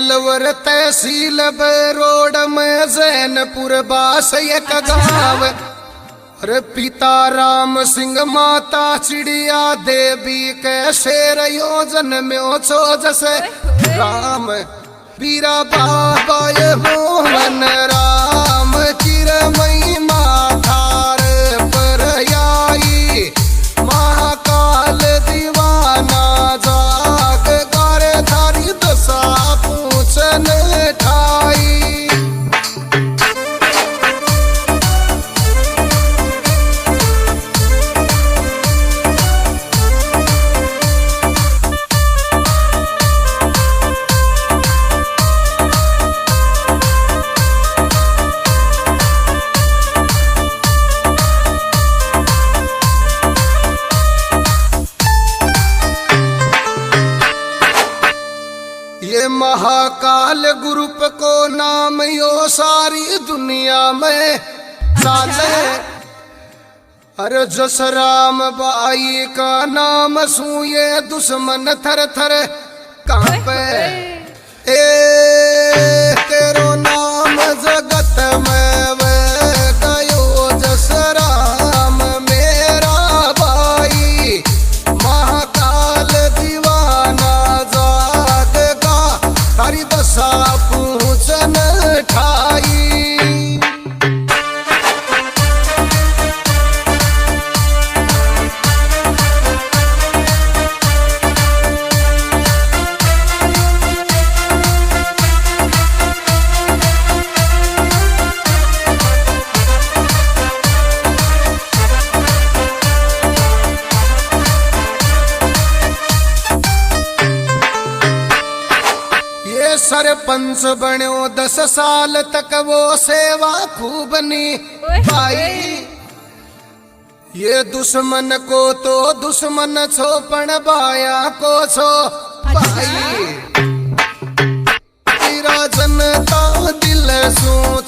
अलवर तहसील burrowed में जैनपुर बास एक गाँव। अरे पिता राम सिंह माता चिड़िया देवी के शेर योजन में छो जैसे राम वीरा बाबा ये मोहन राम चिरमई माथार पर आई महाकाल दीवाना जाग कर थारी दशा पूछन ठाई। ये महाकाल ग्रुप को नाम यो सारी दुनिया में चाले। अरे जस राम बाई का नाम सुए दुश्मन थर थर कांपे। ए तेरो नाम जगत में वे गयो जस राम मेरा भाई महाकाल दीवाना जाग तारी दशा पूछन ठाई। सरपंच बन्यो 10 साल तक वो सेवा खूब निभाई। ये दुश्मन को तो दुश्मन छो पण बाया को छो भाई। तेरा जनता दिल सू